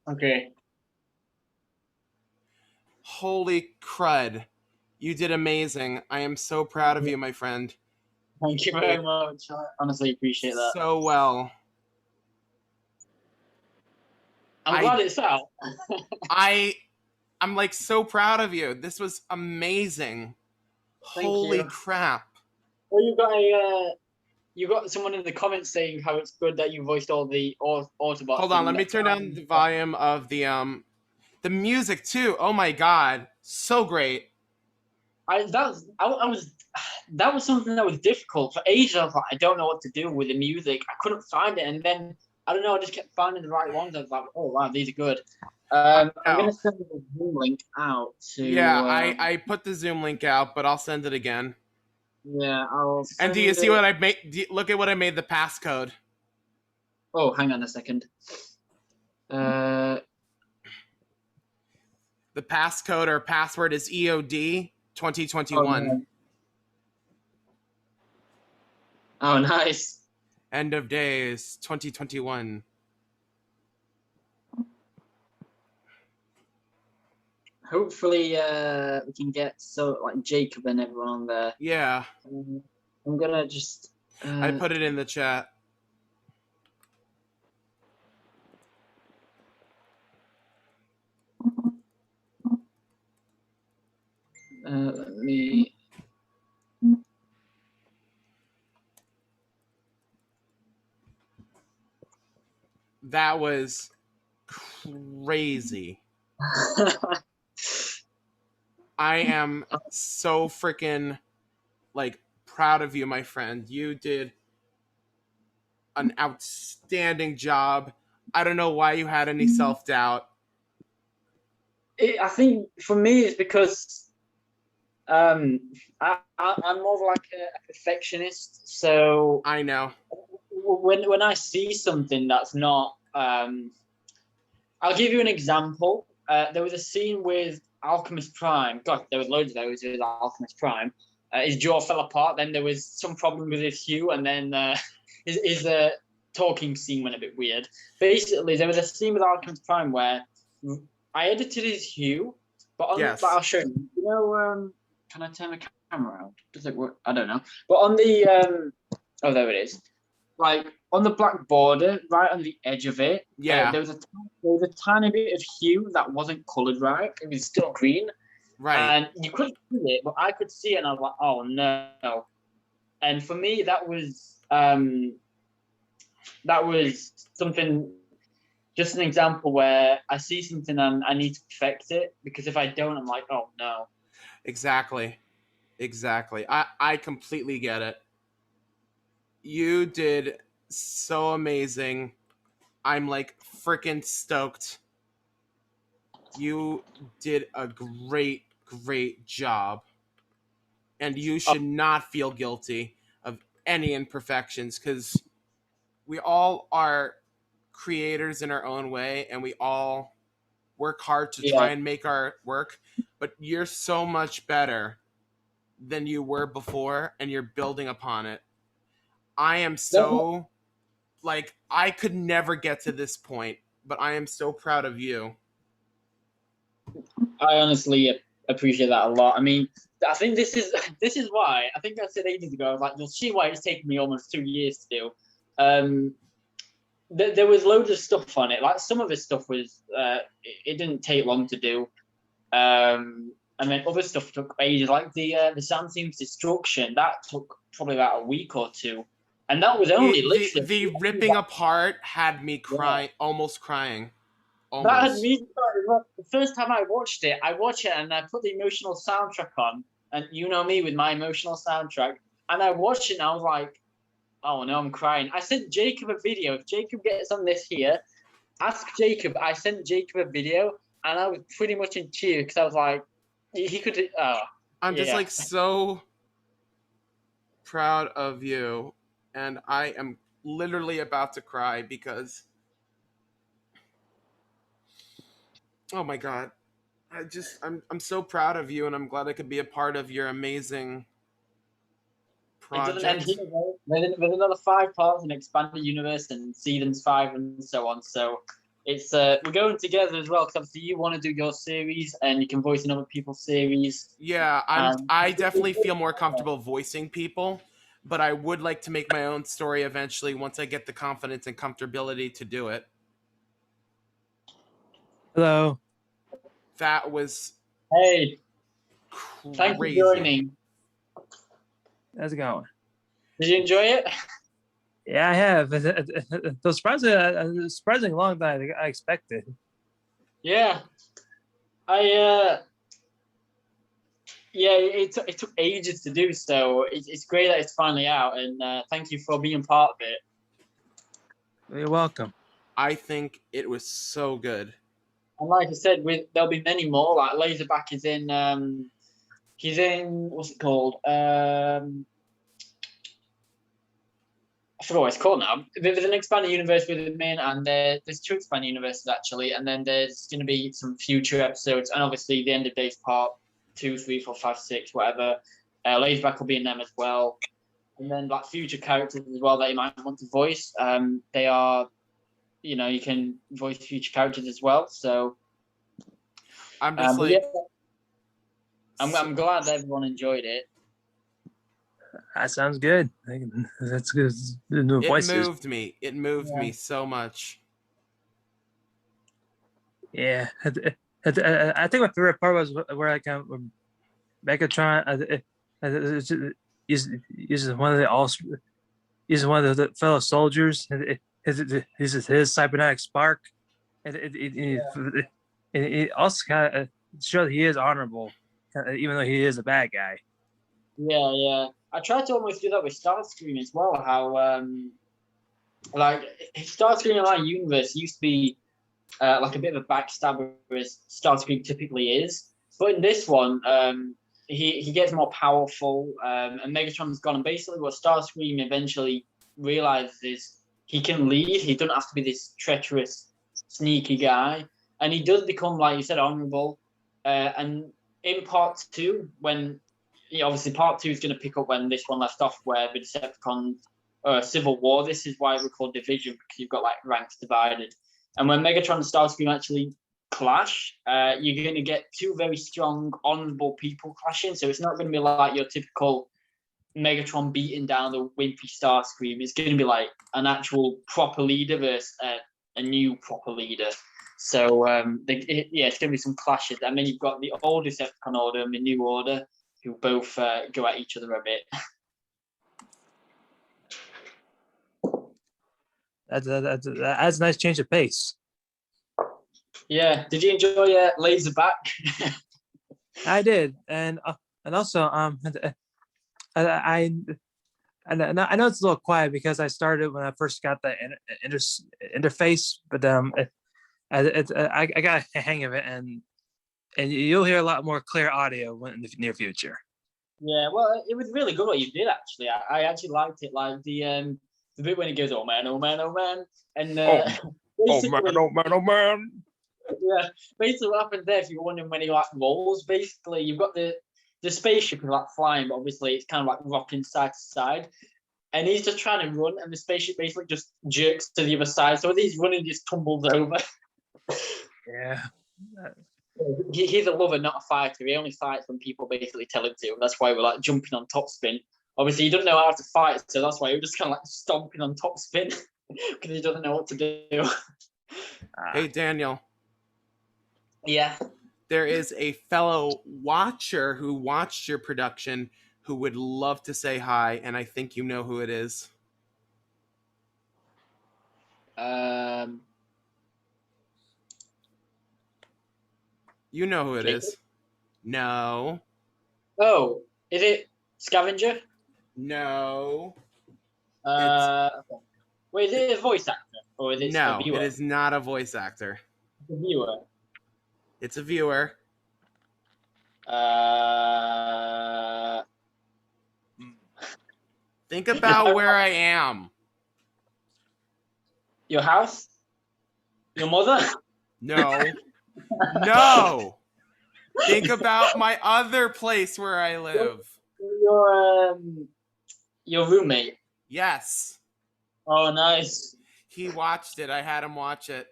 Okay. Holy crud. You did amazing. I am so proud of you, my friend. Thank You you did very much. I honestly appreciate that. so well. I'm glad I it's out. I I'm like so proud of you. This was amazing. Thank Holy you. crap. Well, you got someone in the comments saying how it's good that you voiced all the Autobots Hold on, in let me that. turn down the volume of the music too. Oh my god. So great. I was that was something that was difficult for ages. I was like, I don't know what to do with the music. I couldn't find it, and then I don't know. I just kept finding the right ones. I was like, oh wow, these are good. I I'm gonna know. send the Zoom link out Yeah, to. I put the Zoom link out, but I'll send it again. Yeah, I'll And do you send see it. what I made? Look at what I made the passcode. Oh, hang on a second. Uh, The passcode or password is EOD oh 2021. no. Oh, nice. End of days 2021. Hopefully, we can get so like Jacob and everyone on there. Yeah, Um, I'm gonna just I put it in the chat. let me. That was crazy. I am so freaking like proud of you, my friend. You did an outstanding job. I don't know why you had any self doubt. I think for me, it's because um, I'm more of like a perfectionist. So I know. when I see something that's not, I'll give you an example. There was a scene with Alchemist Prime. God, there was loads of those with Alchemist Prime. His jaw fell apart. Then there was some problem with his hue, and then his talking scene went a bit weird. Basically, there was a scene with Alchemist Prime where I edited his hue, but Yes. I'll show you. You know, can I turn the camera around? Does it work? I don't know. But on the oh, there it is. Like on the black border, right on the edge of it, Yeah. there was a tiny bit of hue that wasn't coloured right. It was still green, Right. and you couldn't see it, but I could see it, and I was like, "Oh no!" And for me, that was something, just an example where I see something and I need to perfect it, because if I don't, I'm like, "Oh no!" Exactly. Exactly. I completely get it. You did so amazing. I'm like freaking stoked. You did a great job. And you Oh, should not feel guilty of any imperfections because we all are creators in our own way and we all work hard to yeah, try and make our work. But you're so much better than you were before and you're building upon it. I am so like I could never get to this point, but I am so proud of you. I honestly appreciate that a lot. I mean, I think this is why I think I said ages ago. I was like, you'll see why it's taken me almost 2 years to do. Um, there was loads of stuff on it. Like some of the stuff was, it didn't take long to do. And then other stuff took ages. Like the Sand Team's Destruction, that took probably about a week or two, and that was only literally The ripping apart had me yeah. crying, almost crying, That had almost. me started. The first time I watched it and I put the emotional soundtrack on, and you know me with my emotional soundtrack, and I watched it and I was like, oh no, I'm crying. I sent Jacob a video. If Jacob gets on this here, ask Jacob. I sent Jacob a video, and I was pretty much in tears because I was like, he could. Oh, I'm just yeah. like so proud of you, and I am literally about to cry because oh my god, I'm so proud of you, and I'm glad I could be a part of your amazing It doesn't end here. project. Though. There's another 5 parts in expanded universe and seasons 5 and so on. So it's we're going together as well because obviously you want to do your series and you can voice in other people's series. Yeah, I definitely feel more comfortable voicing people, but I would like to make my own story eventually once I get the confidence and comfortability to do it. Hello. That was Hey, thanks for crazy. joining. How's it going? Did you enjoy it? Yeah, I have. It was surprisingly long than I expected. Yeah, yeah, it took ages to do, so it's great that it's finally out, and thank you for being part of it. You're welcome. I think it was so good. And like I said, there'll be many more. Like Laserback is in, he's in what's it called? I forgot what it's called now. There's an expanded universe with him in, and there's 2 expanded universes actually, and then there's going to be some future episodes, and obviously the End of Days part 2, 3, 4, 5, 6, whatever. Laserback will be in them as well, and then like future characters as well that you might want to voice. They are, you can voice future characters as well. So I'm just like, yeah, I'm glad that everyone enjoyed it. That sounds good. That's good. The new voices. It moved me so much. Yeah, I think my favorite part was where like Megatron uses one of the fellow soldiers. His cybernetic spark, and it also kind of shows he is honorable, even though he is a bad guy. Yeah. I tried to almost do that with Starscream as well. How like Starscream in our universe used to be like a bit of a backstabber as Starscream typically is, but in this one, he gets more powerful, and Megatron's gone. And basically, what Starscream eventually realizes is he can lead. He doesn't have to be this treacherous, sneaky guy, and he does become, like you said, honorable. And in part 2, when obviously part 2 is going to pick up when this one left off, where the Decepticons Civil War. This is why we call Division, because you've got like ranks divided. And when Megatron and Starscream actually clash, you're going to get 2 very strong, honorable people clashing. So it's not going to be like your typical Megatron beating down the wimpy Starscream. It's going to be like an actual proper leader versus a new proper leader. So it's going to be some clashes. And then you've got the old Decepticon order and the new order, who both go at each other a bit. That's a nice change of pace. Yeah. Did you enjoy Laserback? I did, and also I know it's a little quiet because I started when I first got the interface, but I got a hang of it, and you'll hear a lot more clear audio in the near future. Yeah, well, it was really good what you did actually. I actually liked it, like the bit when he goes, "Oh man, oh man, oh man," and oh man. Yeah, basically what happens there, if you're wondering when he like rolls, basically you've got the spaceship is like flying, but obviously it's kind of like rocking side to side, and he's just trying to run, and the spaceship basically just jerks to the other side, so as he's running, he just tumbles over. Yeah. He's a lover, not a fighter. He only fights when people basically tell him to, and that's why we're like jumping on top spin. Obviously, he doesn't know how to fight, so that's why we're just kind of like stomping on top spin because he doesn't know what to do. Hey, Daniel. Yeah. There is a fellow watcher who watched your production who would love to say hi, and I think you know who it is. You know who it is. No. Oh, is it Scavenger? No. Wait, is it a voice actor or is it No, a viewer? it is not a voice actor. It's a viewer. It's a viewer. Think about where I am. Your house? Your mother? No. No. Think about my other place where I live. Your roommate. Yes. Oh, nice. He watched it. I had him watch it.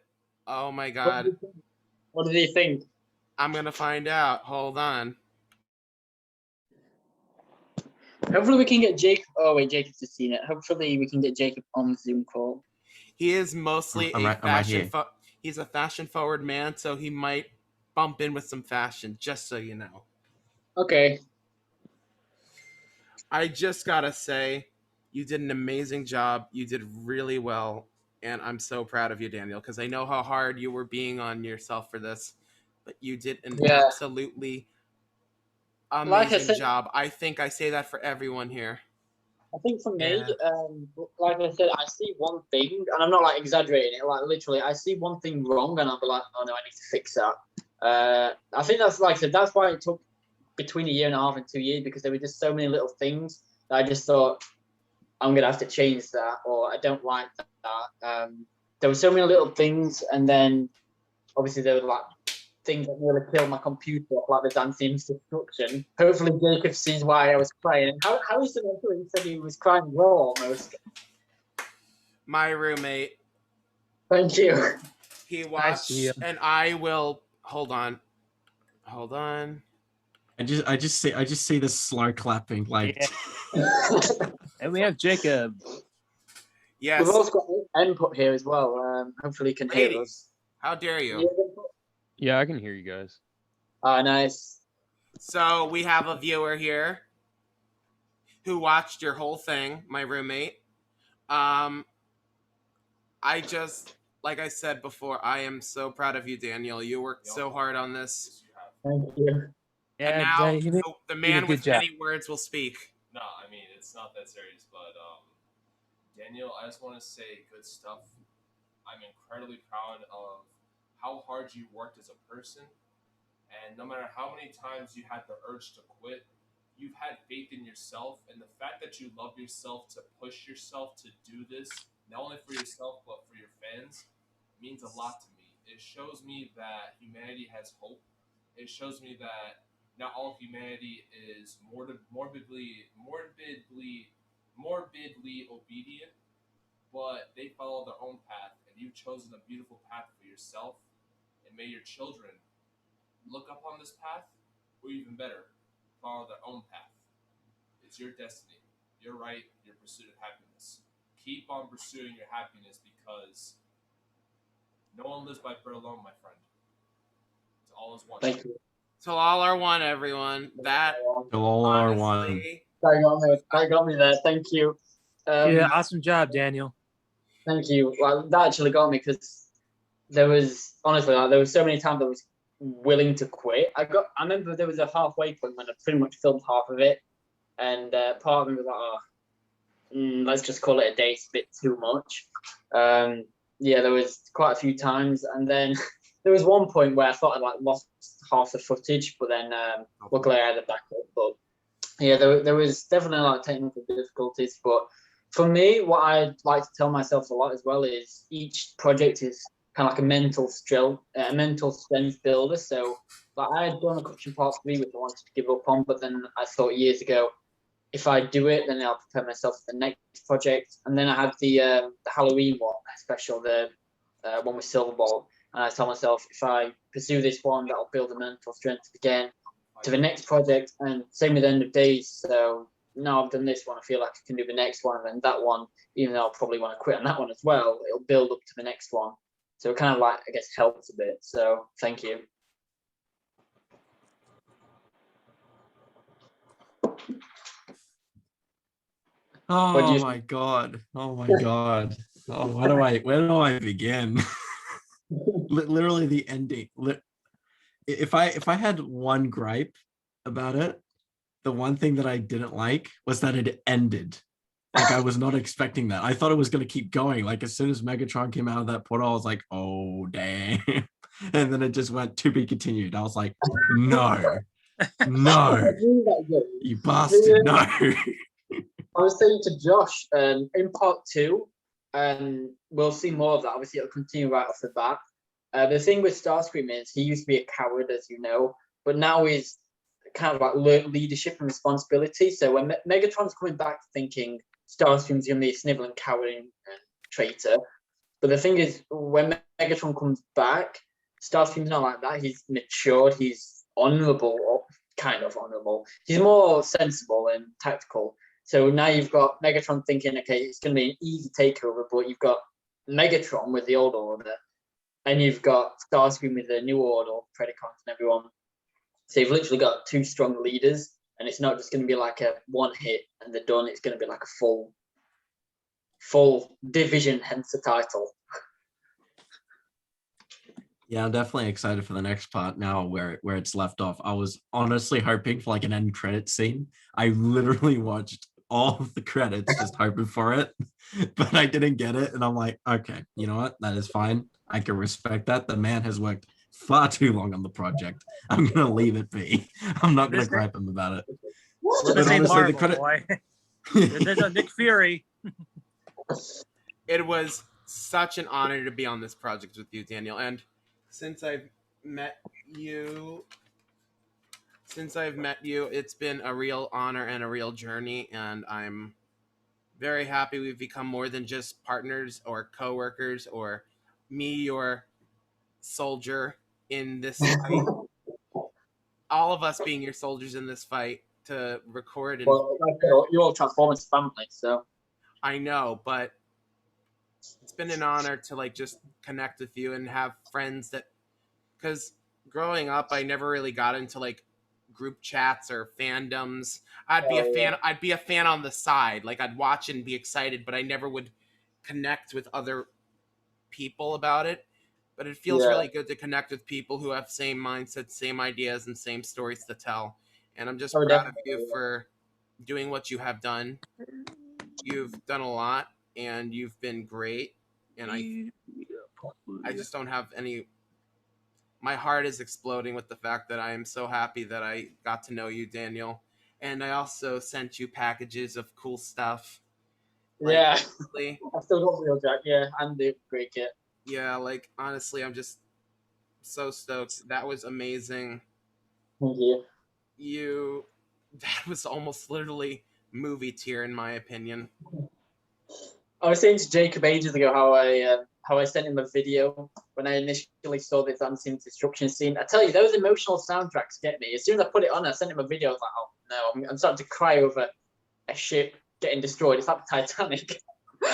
Oh my What god. did he think? What did he think? I'm gonna find out. Hold on. Hopefully we can get Jacob. Oh wait, Jacob's just seen it. Hopefully we can get Jacob on the Zoom call. He is mostly I'm a right fashion. here. He's a fashion forward man, so he might bump in with some fashion. Just so you know. Okay. I just gotta say, you did an amazing job. You did really well, and I'm so proud of you, Daniel, because I know how hard you were being on yourself for this, but you did an Yeah. absolutely Like I amazing said, job. I think I say that for everyone here. I think for me, Yeah. like I said, I see one thing, and I'm not like exaggerating it. Like literally, I see one thing wrong, and I'll be like, "Oh no, I need to fix that." I think that's like I said. That's why it took between a year and a half and 2 years because there were just so many little things that I just thought I'm gonna have to change that, or I don't like that. There were so many little things, and then obviously there were like things that nearly killed my computer, like the dancing destruction. Hopefully Jacob sees why I was crying. How is it until he said he was crying well almost? My roommate, Thank you. he I watched, see him. and I will hold on. I just see this slow clapping like Yeah. And we have Jacob. Yes, We've also got input here as well. Hopefully he can hear ladies, us. how dare You you? have input? Yeah, I can hear you guys. Ah, nice. So we have a viewer here who watched your whole thing, my roommate. I just, like I said before, I am so proud of you, Daniel. You worked so hard on this. Thank you. And Yeah, now he did the a man good with job. many words will speak. No, I mean it's not that serious, but Daniel, I just want to say good stuff. I'm incredibly proud of how hard you worked as a person, and no matter how many times you had the urge to quit, you've had faith in yourself, and the fact that you love yourself to push yourself to do this, not only for yourself but for your fans, means a lot to me. It shows me that humanity has hope. It shows me that not all humanity is morbidly obedient, but they follow their own path, and you've chosen a beautiful path for yourself. And may your children look up on this path, or even better, follow their own path. It's your destiny, your right, your pursuit of happiness. Keep on pursuing your happiness because no one lives by prayer alone, my friend. It's all is one. Thank you. So all are one, everyone. That all are one. honestly, That got me there. Thank you. Yeah, awesome job, Daniel. Thank you. Well, that actually got me because there was honestly there was so many times I was willing to quit. I remember there was a halfway point when I pretty much filmed half of it, and part of me was like, "Oh, let's just call it a day. It's a bit too much." Yeah, there was quite a few times, and then there was one point where I thought I like lost half the footage, but then luckily I had a backup. But yeah, there was definitely a lot of technical difficulties, but for me, what I like to tell myself a lot as well is each project is kind of like a mental strength builder. So, like I had done a Cushion Part 3, which I wanted to give up on, but then I thought years ago, if I do it, then I'll prepare myself for the next project. And then I had the Halloween one special, the one with Silverbolt, and I tell myself if I pursue this one, that'll build a mental strength again to the next project. And same with End of Days. So now I've done this one, I feel like I can do the next one, and then that one, even though I'll probably want to quit on that one as well, it'll build up to the next one. So it kind of like, I guess, helps a bit. So thank you. Oh my god. Oh my god. Oh, where do I begin? Literally the ending. If I had one gripe about it, the one thing that I didn't like was that it ended. Like I was not expecting that. I thought it was going to keep going. Like as soon as Megatron came out of that portal, I was like, oh damn. And then it just went to be continued. I was like, no, you bastard, no. I was saying to Josh, in part 2, we'll see more of that. Obviously, it'll continue right off the bat. The thing with Starscream is he used to be a coward, as you know, but now he's kind of like leadership and responsibility. So when Megatron's coming back thinking Starscream's going to be a sniveling coward and traitor, But the thing is, when Megatron comes back, Starscream's not like that. He's matured. He's honourable, or kind of honourable. He's more sensible and tactical. So now you've got Megatron thinking, okay, it's going to be an easy takeover, but you've got Megatron with the old order, and you've got Starscream with the new order, Predacons and everyone. So you've literally got two strong leaders, and it's not just going to be like a one hit and they're done. It's going to be like a full division, hence the title. Yeah, I'm definitely excited for the next part now where it's left off. I was honestly hoping for like an end credit scene. I literally watched all of the credits just hoping for it, but I didn't get it. And I'm like, okay, you know what? That is fine. I can respect that. The man has worked far too long on the project. I'm going to leave it be. I'm not going to gripe him about it. But honestly, Marvel, the credit... boy. There's a Nick Fury. It was such an honor to be on this project with you, Daniel. And since I've met you, it's been a real honor and a real journey. And I'm very happy we've become more than just partners or co-workers or me, your soldier in this fight. All of us being your soldiers in this fight to record. And well, you're all Transformers family, so. I know, but it's been an honor to like just connect with you and have friends that, because growing up I never really got into like group chats or fandoms. I'd be a fan on the side, like I'd watch and be excited, but I never would connect with other people about it. But it feels really good to connect with people who have same mindsets, same ideas, and same stories to tell. And I'm just proud of you for doing what you have done. You've done a lot, and you've been great. And I just don't have any. My heart is exploding with the fact that I am so happy that I got to know you, Daniel. And I also sent you packages of cool stuff. Like, yeah, honestly, I still got Wheeljack. Yeah, and the great kit. Yeah, like honestly, I'm just so stoked. That was amazing. Thank you. That was almost literally movie tier in my opinion. I was saying to Jacob ages ago how I sent him a video when I initially saw this unseen destruction scene. I tell you, those emotional soundtracks get me. As soon as I put it on, I sent him a video. I was like, oh no, I'm starting to cry over a ship getting destroyed. It's like the Titanic.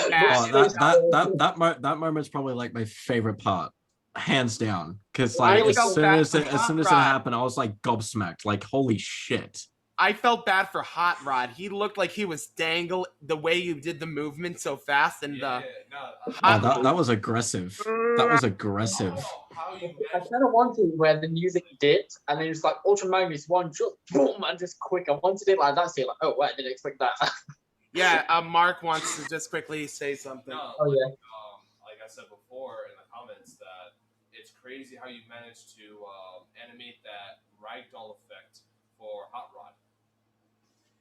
Yeah, that moment's probably like my favorite part, hands down. Because like as soon as it happened, I was like gobsmacked, like holy shit. I felt bad for Hot Rod. He looked like he was dangle the way you did the movement so fast, and that was aggressive. That was aggressive. I kind of wanted where the music dipped, and then it's like Ultra Magnus one, just boom, and just quick. I wanted it like that. So you're like, oh, wait, I didn't expect that. Yeah, Mark wants to just quickly say something. Like I said before in the comments, that it's crazy how you managed to animate that ragdoll effect for Hot Rod.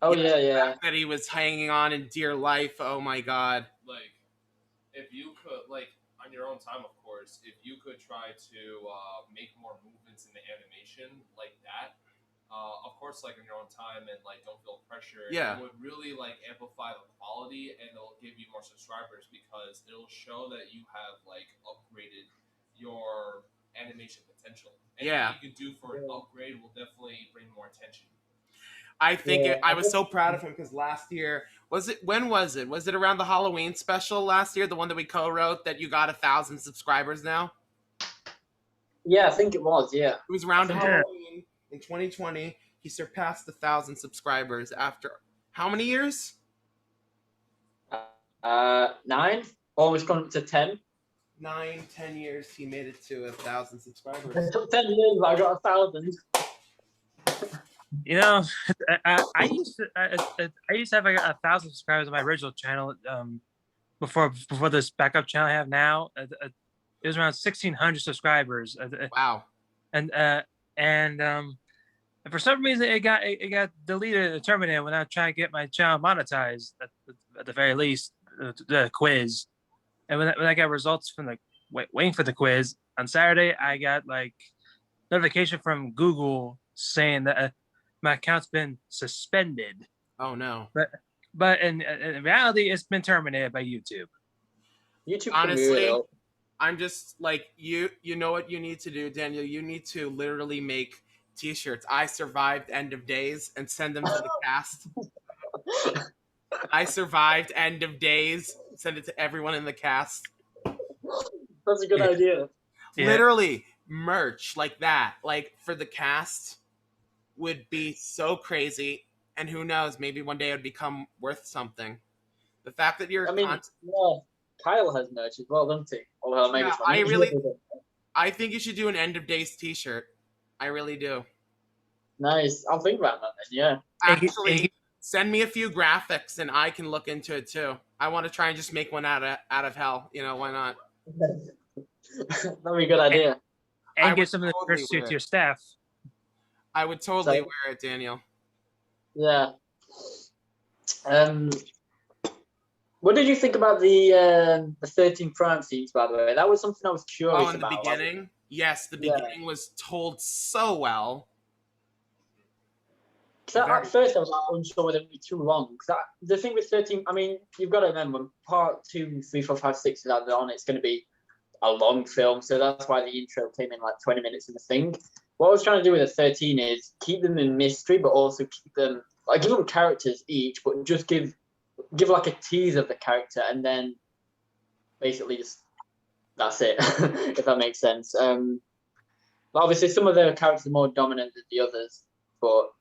Oh yeah. That he was hanging on in dear life. Oh my god. Like, if you could, like, on your own time, of course, if you could try to make more movements in the animation like that, of course, like in your own time and like don't feel pressure. Yeah. It would really like amplify the quality and it'll give you more subscribers because it'll show that you have like upgraded your animation potential. And what you can do for an upgrade will definitely bring more attention. I think I was so proud of him because last year when was it? Was it around the Halloween special last year, the one that we co-wrote that you got 1,000 subscribers now? Yeah, I think it was. Yeah, it was around Halloween in 2020. He surpassed 1,000 subscribers after how many years? 9, almost gone up to 10. 9-10 years. He made it to 1,000 subscribers. It took 10 years, but I got 1,000. You know, I used to have like 1,000 subscribers on my original channel before this backup channel I have now. It was around 1,600 subscribers. Wow. And for some reason it got deleted and terminated when I was trying to get my channel monetized at the very least, the quiz. And when I got results from the waiting for the quiz on Saturday, I got like notification from Google saying that my account's been suspended. Oh no! But in reality, it's been terminated by YouTube. YouTube, honestly, I'm just like you know what you need to do, Daniel? You need to literally make t-shirts. I survived end of days and send them to the cast. I survived end of days, send it to everyone in the cast. That's a good Yeah. idea. Yeah. Literally merch like that, like for the cast would be so crazy. And who knows, maybe one day it would become worth something. The fact that you're I mean, yeah, Kyle has merch as well, doesn't he? Although maybe yeah, it's not. I think you should do an end of days t-shirt. I really do. Nice. I'll think about that then. Yeah. Actually, send me a few graphics and I can look into it too. I want to try and just make one out of hell. You know, why not? That'd be a good idea. I And give would some of the totally merch wear to it. your staff. I would totally So- wear it, Daniel. Yeah. What did you think about the 13 Prime scenes, by the way? That was something I was curious Oh, in the about. beginning? Yes, the Yeah. beginning was told so well. At first, I was unsure whether it would be too long. The thing with 13, I mean, you've got to remember, part 2, 3, 4, 5, 6 is added on. It's going to be a long film, so that's why the intro came in like 20 minutes in the thing. What I was trying to do with the 13 is keep them in mystery, but also keep them, like, give them characters each, but just give like a tease of the character, and then basically just that's it, if that makes sense. But obviously, some of the characters are more dominant than the others, but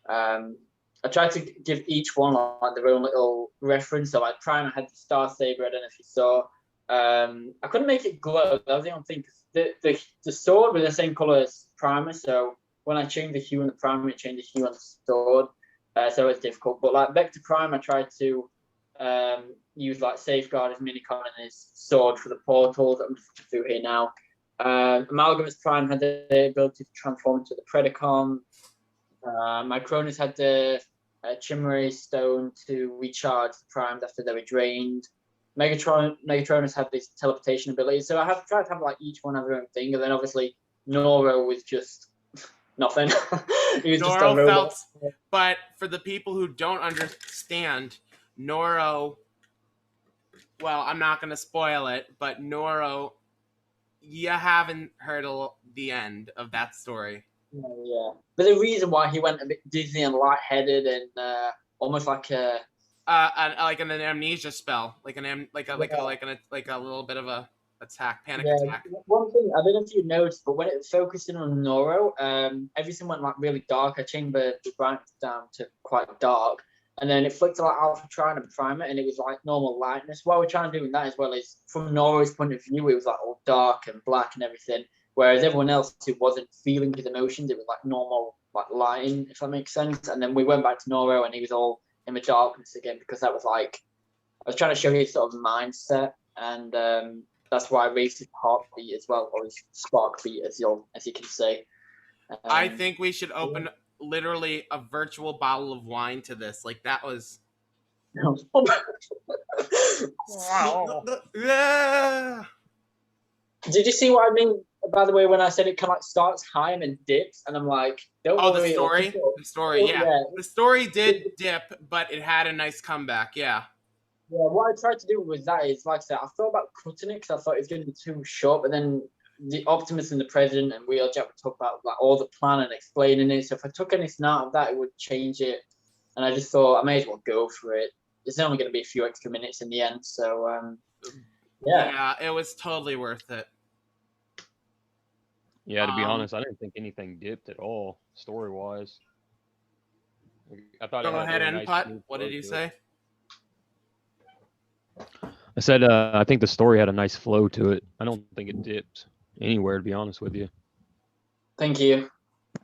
I tried to give each one like their own little reference. So like Primer had the Star Saber. I don't know if you saw. I couldn't make it glow. That was the only thing. The sword was the same color as Primer, so when I changed the hue on the Primer, it changed the hue on the sword. So it's difficult. But like Vector Prime, I tried to use like Safeguard as Minicon and his sword for the portals. I'm just through here now. Amalgamous Prime had the ability to transform into the Predacon. Micronus had the Chimera Stone to recharge the Primes after they were drained. Megatronus had this teleportation ability. So I have tried to have like each one have their own thing, and then obviously Noro was just nothing. He was just a Noro robot. but for the people who don't understand, Noro, well, I'm not going to spoil it, but Noro, you haven't heard the end of that story. Yeah, but the reason why he went a bit dizzy and lightheaded and almost like a like an amnesia spell, like a little bit of a panic attack. One thing I don't know if you noticed, but when it was focusing on Noro, everything went like really dark. I chambered the brightness down to quite dark, and then it flicked to like Alpha Trine and Primer, and it was like normal lightness. What we're trying to do with that as well is from Noro's point of view, it was like all dark and black and everything. Whereas everyone else who wasn't feeling his emotions, it was like normal, like lighting, if that makes sense. And then we went back to Noro, and he was all in the darkness again, because that was like I was trying to show his sort of mindset, and that's why I raised his heartbeat as well, or his spark beat, as you can say. I think we should open literally a virtual bottle of wine to this. Like that was. Wow. Yeah. Did you see what I mean? By the way, when I said it kind of like starts high and then dips, and I'm like, don't worry. The story, yeah. The story did dip, but it had a nice comeback, yeah. Yeah, what I tried to do with that is, like I said, I thought about cutting it because I thought it was going to be too short, but then the Optimus and the President and Wheeljack would talk about like all the plan and explaining it. So if I took anything out of that, it would change it. And I just thought I may as well go for it. It's only going to be a few extra minutes in the end, so Yeah, it was totally worth it. Yeah, to be honest, I didn't think anything dipped at all, story-wise. I thought Go it had ahead, really Input. smooth What flow did you to it. say? I said I think the story had a nice flow to it. I don't think it dipped anywhere, to be honest with you. Thank you.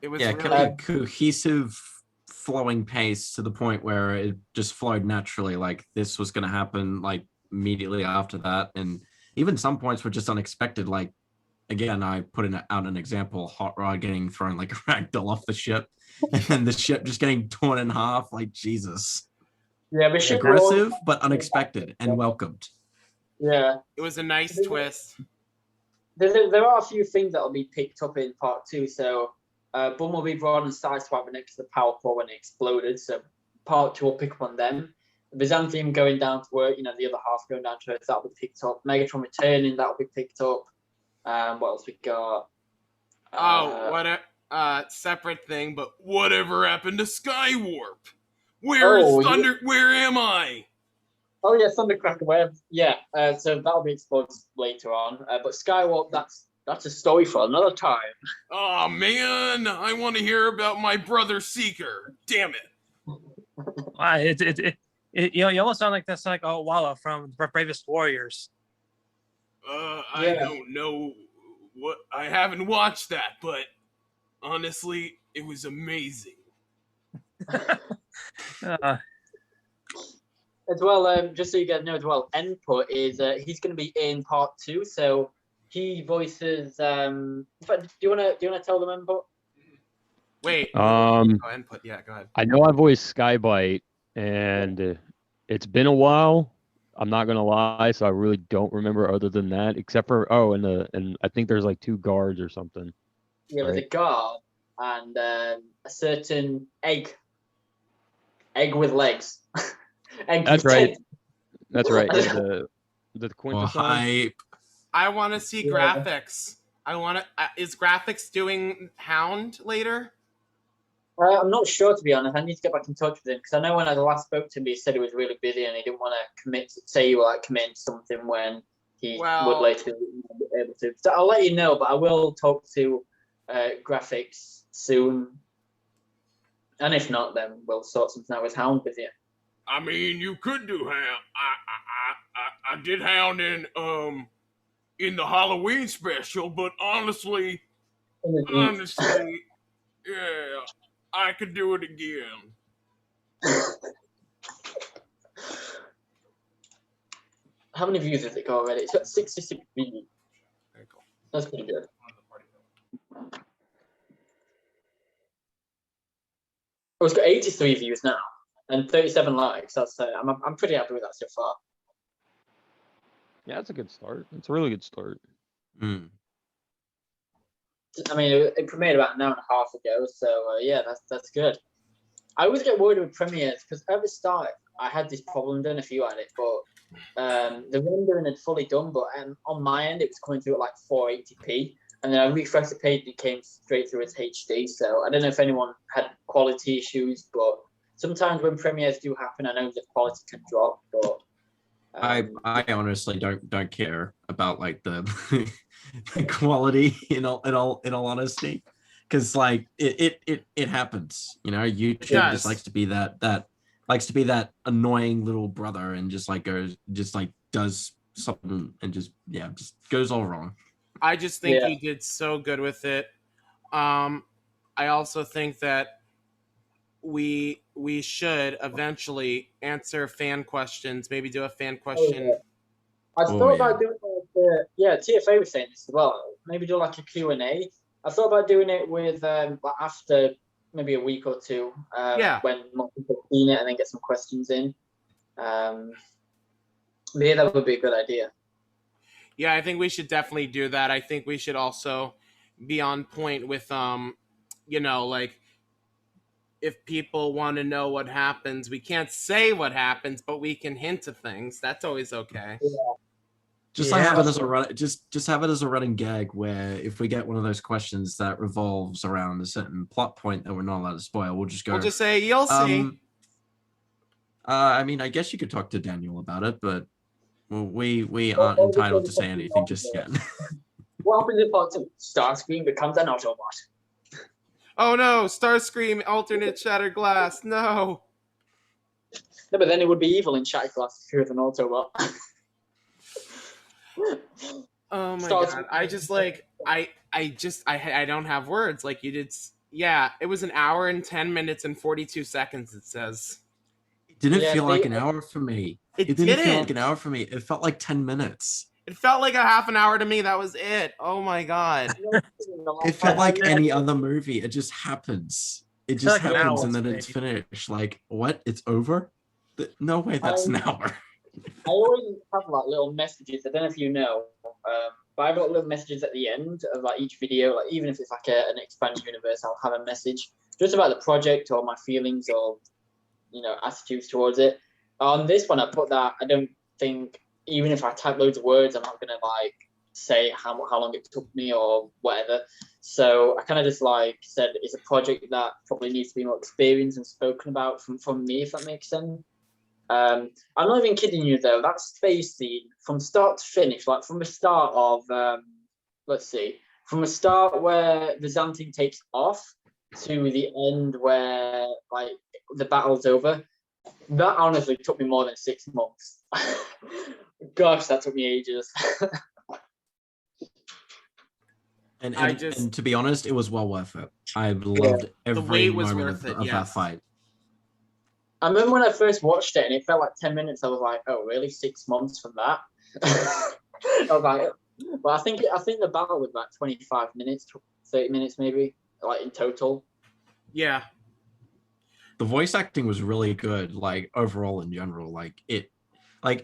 It was Really a cohesive, flowing pace to the point where it just flowed naturally. Like this was going to happen like immediately after that, and even some points were just unexpected. Like again, I put out an example: Hot Rod getting thrown like a ragdoll off the ship, and then the ship just getting torn in half. Like Jesus. Yeah, the ship aggressive but unexpected and welcomed. Yeah, it was a nice twist. There are a few things that will be picked up in part 2. So Bumblebee brought and sideswipe next to the power core when it exploded. So part 2 will pick up on them. Byzantium going down to Earth, the other half going down to Earth, that'll be picked up. Megatron returning, that'll be picked up. What else we got? What a separate thing, but whatever happened to Skywarp? Where is Thunder? Where am I? Oh yeah, Thundercracker Web. Yeah, so that'll be explored later on. But Skywalk, that's a story for another time. Oh man, I want to hear about my brother Seeker. Damn it! You almost sound like that's like Walla from Bravest Warriors. I don't know what. I haven't watched that, but honestly, it was amazing. As well, just so you guys know as well, Input is he's going to be in part 2, so he voices. In fact, do you wanna tell them Input? Wait. Input. Yeah, go ahead. I know I voiced Skybite, and it's been a while. I'm not gonna lie, so I really don't remember other than that, except for and I think there's like 2 guards or something. Yeah, there's a guard and a certain egg with legs. That's right. That's right. The quintessence. Hype. I want to see graphics. Is graphics doing Hound later? I'm not sure, to be honest. I need to get back in touch with him because I know when I last spoke to him, he said he was really busy and he didn't want to say he would commit to something when he would later be able to. So I'll let you know, but I will talk to graphics soon. And if not, then we'll sort something out with Hound with you. I mean, you could do Hound. I did Hound in the Halloween special, but honestly, yeah, I could do it again. How many views has it got already? It's got 66 views. Very cool. That's pretty good. Oh, it's got 83 views now and 37 likes. That's I'm pretty happy with that so far. Yeah, that's a good start. It's a really good start. Mm. I mean, it premiered about an hour and a half ago, so yeah, that's good. I always get worried with premieres because at the start I had this problem. Don't know if you had it, but the rendering had fully done, but on my end it was coming through at like 480p, and then I refreshed the page and it came straight through as HD. So I don't know if anyone had quality issues, but sometimes when premieres do happen, I know the quality can drop, but. I honestly don't care about like the quality in all honesty, because like it happens, YouTube just likes to be that annoying little brother and just does something and just goes all wrong. I just think you did so good with it. I also think that we should eventually answer fan questions. Maybe do a fan question. I thought about doing TFA was saying this as well. Maybe do like a Q&A. I thought about doing it with after maybe a week or two. When more people have seen it, and then get some questions in. Yeah, that would be a good idea. Yeah, I think we should definitely do that. I think we should also be on point with like, if people want to know what happens, we can't say what happens, but we can hint to things. That's always okay. Yeah. Just have it as a run. Just have it as a running gag where if we get one of those questions that revolves around a certain plot point that we're not allowed to spoil, we'll just go. We'll just say you'll see. I mean, I guess you could talk to Daniel about it, but we aren't entitled to say anything just yet. What happens if Starscream becomes an Autobot? Oh no, Starscream, alternate Shattered Glass, no. No, but then it would be evil in Shattered Glass if he was an Autobot. Oh my god, I just I don't have words like you did. Yeah, it was an hour and 10 minutes and 42 seconds, it says. It didn't feel like an hour for me. It didn't feel like an hour for me. It felt like 10 minutes. It felt like a half an hour to me. That was it. Oh my god. It felt like any other movie. It just happens. It just happens and then it's finished. Like, what? It's over? No way, that's an hour. I always have like little messages. I don't know if you know, but I've got little messages at the end of like each video. Like even if it's like an expanded universe, I'll have a message just about the project or my feelings or attitudes towards it. On this one, I put that I don't think, even if I type loads of words, I'm not gonna like say how long it took me or whatever. So I kind of just like said it's a project that probably needs to be more experienced and spoken about from me, if that makes sense. I'm not even kidding you though. That space scene from start to finish, like from the start of let's see, from the start where the Xanthine takes off to the end where like the battle's over, that honestly took me more than 6 months. Gosh, that took me ages. And to be honest, it was well worth it. I loved every moment of that fight. I remember when I first watched it and it felt like 10 minutes. I was like, oh, really? 6 months from that? I was like, well, I think the battle was about 25 minutes, 30 minutes maybe, like in total. Yeah. The voice acting was really good, like overall in general. Like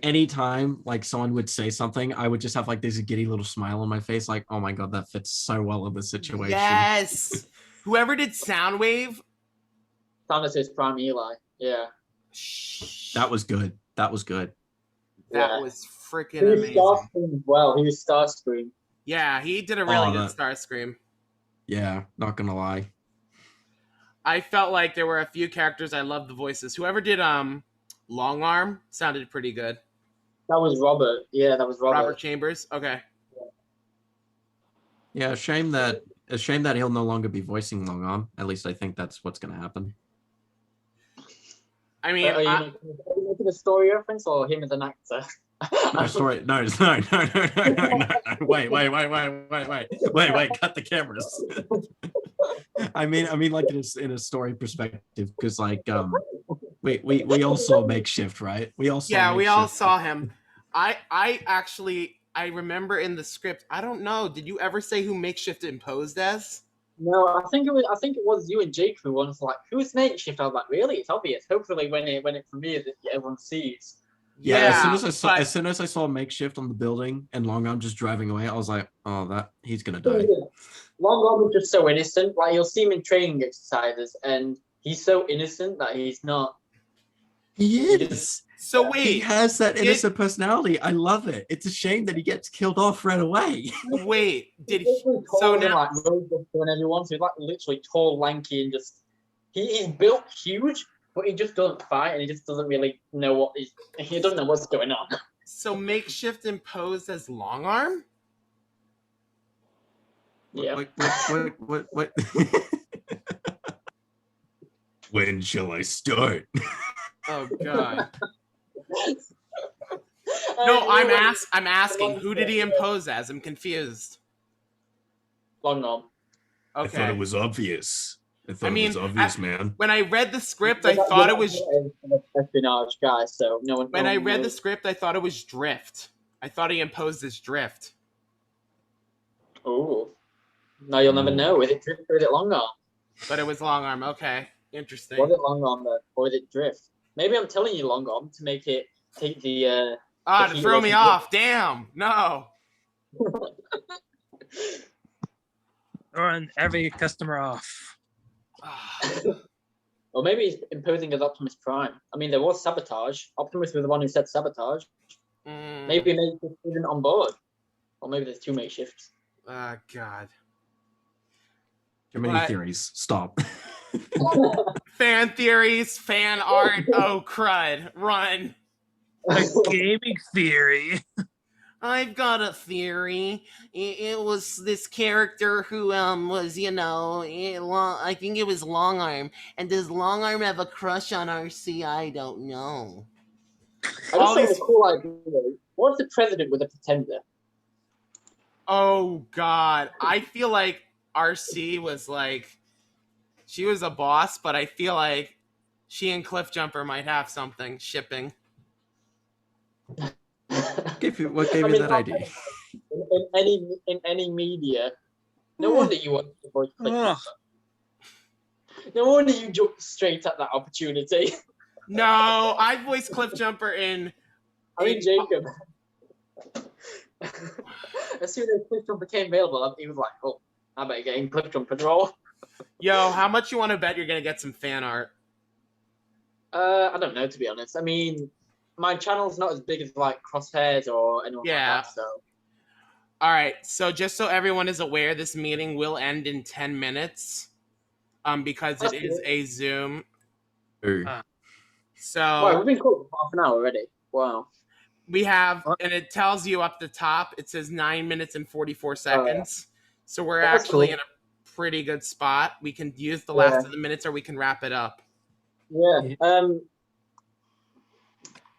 anytime like someone would say something, I would just have like this giddy little smile on my face, like, oh my god, that fits so well in the situation. Yes. Whoever did Soundwave. Optimus Prime Eli. Yeah. That was good. That was good. That was freaking amazing. He was Starscream as well. He was Starscream. Yeah, he did a really good Starscream. Yeah, not gonna lie. I felt like there were a few characters I loved the voices. Whoever did Long Arm sounded pretty good. That was Robert. Yeah, that was Robert Chambers. Okay. Yeah, a shame that he'll no longer be voicing Long Arm. At least I think that's what's gonna happen. I mean, are you making a story reference or him as an actor? No, story. No. Wait. Cut the cameras. I mean, like in a story perspective, because like we all saw Makeshift, right? We all saw him. I remember in the script. I don't know. Did you ever say who Makeshift imposed as? No, I think it was you and Jake who was like, "Who's Makeshift?" I was like, "Really? It's obvious." Hopefully, when it premieres, everyone sees. Yeah, as soon as I saw Makeshift on the building and Long Arm just driving away, I was like, "Oh, he's gonna die." Long Arm is just so innocent. Like you'll see him in training exercises, and he's so innocent that he's not. He is. So wait, he has that innocent personality. I love it. It's a shame that he gets killed off right away. Wait, did he? So now, like everyone, so he's like literally tall, lanky, and just he's built huge, but he just doesn't fight, and he just doesn't really know he doesn't know what's going on. So Makeshift imposed as Long Arm? Yeah. What? When shall I start? Oh god. No, I'm asking. Who did he impose as? I'm confused. Long Arm. Okay. I thought it was obvious. It was obvious, man. When I read the script, I thought it was espionage guy. So no one. When I read the script, I thought it was Drift. I thought he imposed as Drift. Oh. Now you'll never know. Is it Drift or is it Long Arm? But it was Long Arm. Okay, interesting. Was it Long Arm though, or is it Drift? Maybe I'm telling you Long Arm to make it take the. To throw me off. Damn. No. Run every customer off. Or maybe he's imposing as Optimus Prime. I mean, there was Sabotage. Optimus was the one who said Sabotage. Maybe Makeshift isn't on board. Or maybe there's two Makeshifts. God. Too many theories. Stop. Fan theories, fan art. Oh, crud. Run. A gaming theory. I've got a theory. It was this character who was, I think it was Long Arm. And does Long Arm have a crush on RC? I don't know. I just thought it was a cool idea. What's the president with a pretender? Oh, God. I feel like RC was like, she was a boss, but I feel like she and Cliffjumper might have something shipping. What gave you that idea? In any media, no wonder you want to voice Cliffjumper. No wonder you jumped straight at that opportunity. No, I voiced Cliffjumper in. I mean, Jacob. As soon as Cliffjumper became available, he was like, "Oh, I better get in Cliffjumper's role." Yo, how much you want to bet you're gonna get some fan art? I don't know, to be honest. I mean, my channel's not as big as like Crosshairs or anyone like that. So. All right. So just so everyone is aware, this meeting will end in 10 minutes. Because it is a Zoom. Ooh. So wow, we've been called for half an hour already. Wow. we have, and it tells you up the top, it says 9 minutes and 44 seconds. So we're That's actually cool. in a pretty good spot. We can use the last of the minutes, or we can wrap it up. Yeah.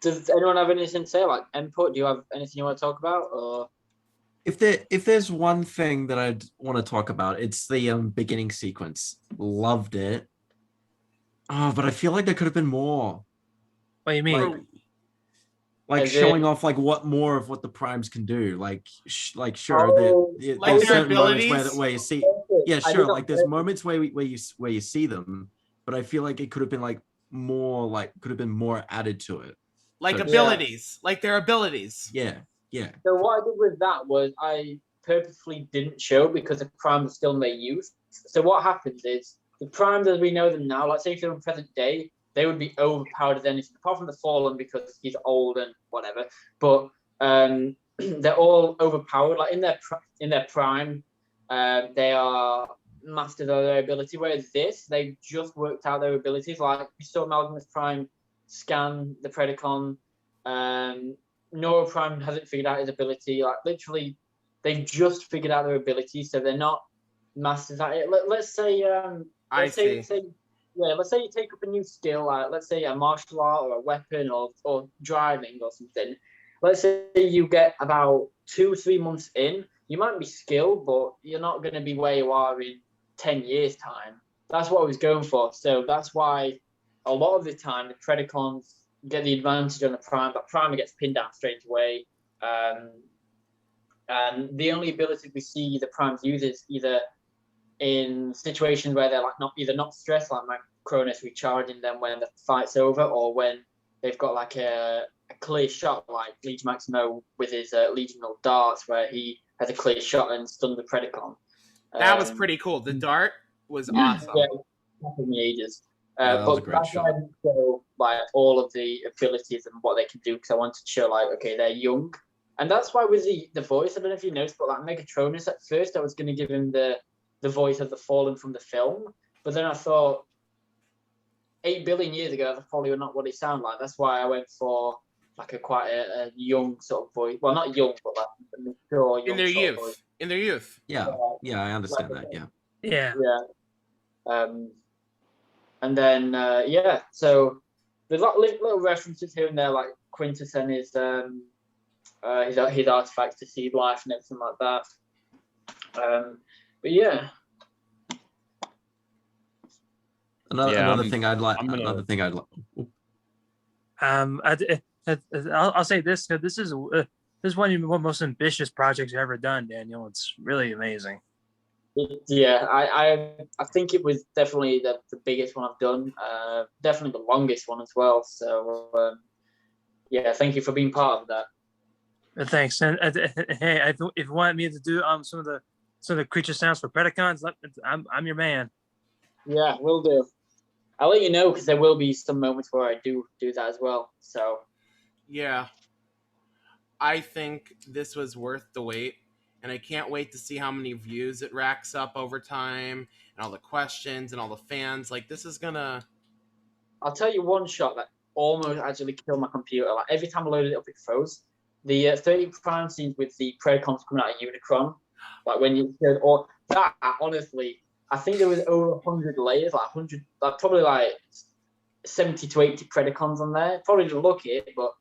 Does anyone have anything to say, like input? Do you have anything you want to talk about, or? If there's one thing that I'd want to talk about, it's the beginning sequence. Loved it. Oh, but I feel like there could have been more. What do you mean? Like As showing in- off like what more of what the primes can do. Like sure, Oh, there's like their certain moments abilities? where you see. Yeah, I sure. did Like there's not- moments where you see them, but I feel like it could have been like more, like could have been more added to it. Like So- abilities, like their abilities. Yeah. So what I did with that was I purposefully didn't show because the primes are still in their youth. So what happens is the primes as we know them now, like say if they're in present day, they would be overpowered as anything, apart from the Fallen because he's old and whatever. But they're all overpowered. Like in their prime, they are masters of their ability. Whereas this, they've just worked out their abilities. Like we saw Malcolm's Prime scan the Predacon. Nora Prime hasn't figured out his ability. Like literally, they've just figured out their ability, so they're not masters at it. Let's say, let's say you take up a new skill, like let's say a martial art or a weapon or driving or something. Let's say you get about 2-3 months in, you might be skilled, but you're not going to be where you are in 10 years' time. That's what I was going for. So that's why a lot of the time the Predacons get the advantage on the prime, but primer gets pinned down straight away. And the only ability we see the primes use is either in situations where they're like not stressed, like my Cronus recharging them when the fight's over, or when they've got like a clear shot, like Legion Maximo with his Legional darts, where he has a clear shot and stuns the Predacon. That was pretty cool. The dart was awesome. Yeah, that took me ages. That was a But great that's why shot. I didn't show like all of the abilities and what they can do, because I wanted to show like, okay, they're young. And that's why with the voice, I don't know if you noticed, but like Megatronus at first I was going to give him the voice of the Fallen from the film, but then I thought 8 billion years ago that's probably not what it sounded like. That's why I went for like quite a young sort of voice. Well, not young, but like a mature young In their sort of youth. voice. In their youth. Yeah, I understand that. Yeah. Yeah. And then so there's little references here and there, like Quintus and his artifacts to seed life and everything like that. But yeah. Another thing I'd like. I'll say this: this is one of the most ambitious projects you've ever done, Daniel. It's really amazing. Yeah, I think it was definitely the biggest one I've done. Definitely the longest one as well. So yeah, thank you for being part of that. Thanks. And hey, if you want me to do some of the creature sounds for Predacons, I'm your man. Yeah, will do. I'll let you know because there will be some moments where I do that as well. So yeah, I think this was worth the wait, and I can't wait to see how many views it racks up over time, and all the questions and all the fans. Like this is gonna. I'll tell you one shot that almost actually killed my computer. Like every time I loaded it up, it froze. The 30 prime scenes with the Predacons coming out of Unicron, like when you said, or that honestly. I think there was over 100 layers, like 100, like probably like 70 to 80 Predacons on there. Probably didn't look it, but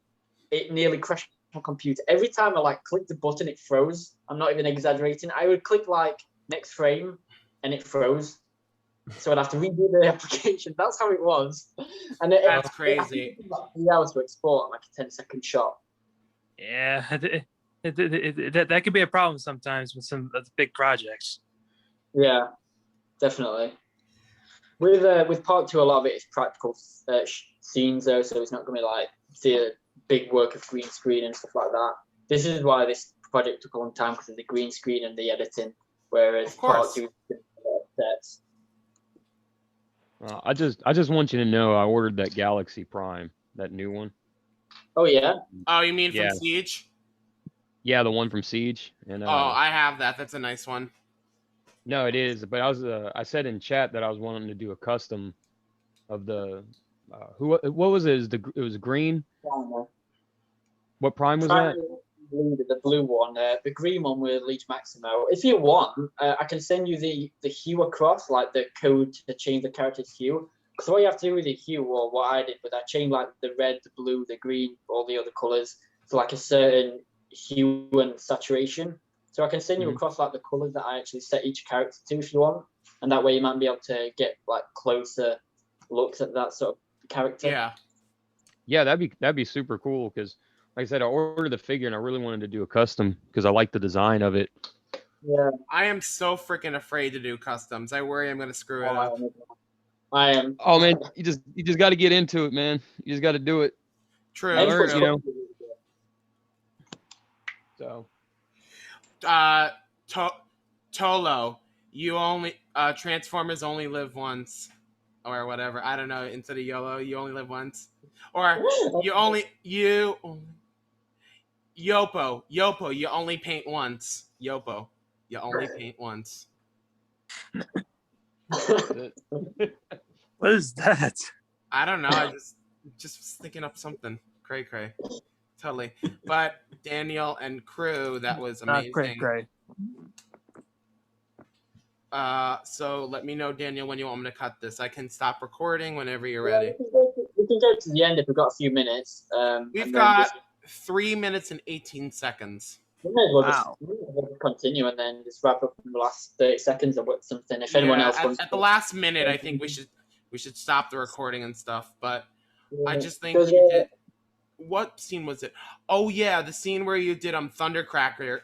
it nearly crashed my computer. Every time I like clicked the button, it froze. I'm not even exaggerating. I would click like next frame, and it froze. So I'd have to redo the application. That's how it was. And that's crazy. It took like 3 hours to export like a 10-second shot. Yeah, that could be a problem sometimes with some of the big projects. Yeah. Definitely. With part 2, a lot of it is practical scenes though, so it's not going to be like see a big work of green screen and stuff like that. This is why this project took a long time, because of the green screen and the editing, whereas part 2 sets. I just want you to know I ordered that Galaxy Prime, that new one. Oh yeah. Oh, you mean Yeah. from Siege? Yeah, the one from Siege. And Oh, I have that. That's a nice one. no, it is. But I said in chat that I was wanting to do a custom of the what was it? It was green. What prime was that? The blue one. The green one with Leech Maximo. If you want, I can send you the hue across, like the code to change the character's hue. Because what you have to do with the hue, or what I did, was I changed like the red, the blue, the green, all the other colors to like a certain hue and saturation. So I can send you across like the colors that I actually set each character to if you want, and that way you might be able to get like closer looks at that sort of character. Yeah. Yeah, that'd be super cool because, like I said, I ordered the figure and I really wanted to do a custom because I like the design of it. Yeah. I am so freaking afraid to do customs. I worry I'm gonna screw it up. I am. Oh man, you just got to get into it, man. You just got to do it. True. Learn, True. you know. So. Tolo, you only Transformers only live once, or whatever. I don't know. Instead of YOLO, you only live once, or Yopo, you only paint once. Yopo, you only paint once. What is that? I don't know. I just was thinking up something cray. Totally. But Daniel and crew, that was amazing. Great. So let me know, Daniel, when you want me to cut this. I can stop recording whenever you're ready. We can go to the end if we've got a few minutes. We've got 3 minutes and 18 seconds. We may as well just continue and then just wrap up in the last 30 seconds or something. If anyone else wants at the last minute, I think we should stop the recording and stuff. But I just think you did. What scene was it? Oh yeah, the scene where you did Thundercracker.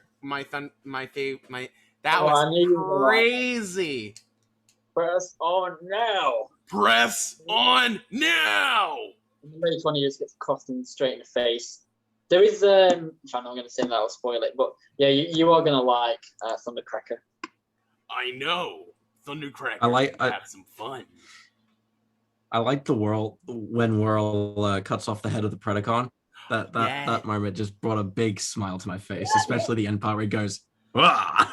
That was crazy. Press on now. Press on now. Really funny, just gets crossed in straight in the face. There is I'm not going to say that, I'll spoil it, but yeah, you are going to like Thundercracker. I know. Thundercracker. Have some fun. I like the Whirl when Whirl cuts off the head of the Predacon. That moment just brought a big smile to my face, especially the end part where he goes, "Wah!"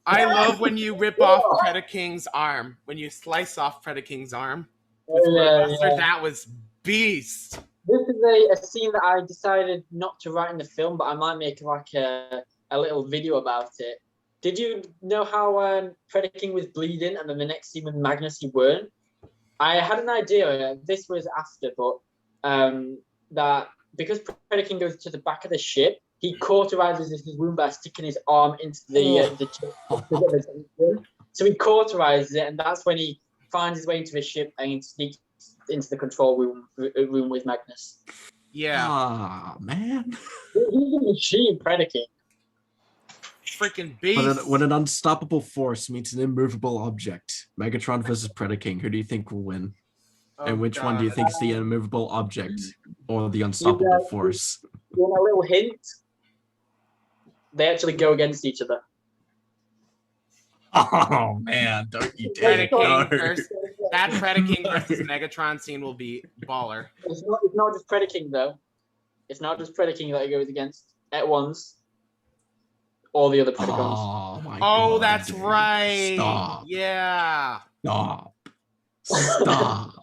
I love when you rip off Predaking's arm. When you slice off Predaking's arm. That was beast. This is a scene that I decided not to write in the film, but I might make like a little video about it. Did you know how Predaking was bleeding and then the next scene with Magnus he weren't? I had an idea, this was after, but that because Predaking goes to the back of the ship, he cauterizes his wound by sticking his arm into the chip. So he cauterizes it, and that's when he finds his way into the ship and sneaks into the control room with Magnus. Yeah. Ah, man. He's a machine, Predaking. Freaking beast. When an unstoppable force meets an immovable object, Megatron versus Predaking, who do you think will win? And which one do you think is the immovable object or the unstoppable force? You want a little hint? They actually go against each other. Oh man, don't you dare! That Predaking versus Megatron scene will be baller. It's not just Predaking though. It's not just Predaking that he goes against at once. All the other Predacons. Oh, that's right. Stop. Yeah. Stop. Stop.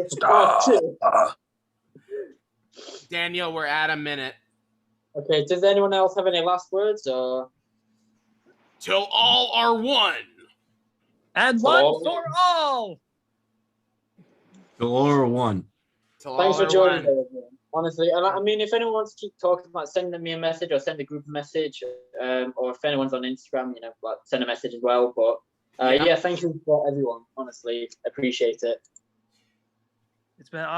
Stop. Stop. Daniel, we're at a minute. Okay, does anyone else have any last words? Or till all are one. And one for all. Till all are one. Thanks for joining me, honestly. And I mean, if anyone wants to keep talking about sending me a message or send a group a message, or if anyone's on Instagram, like send a message as well. But yeah, thank you for everyone. Honestly, appreciate it. It's been awesome.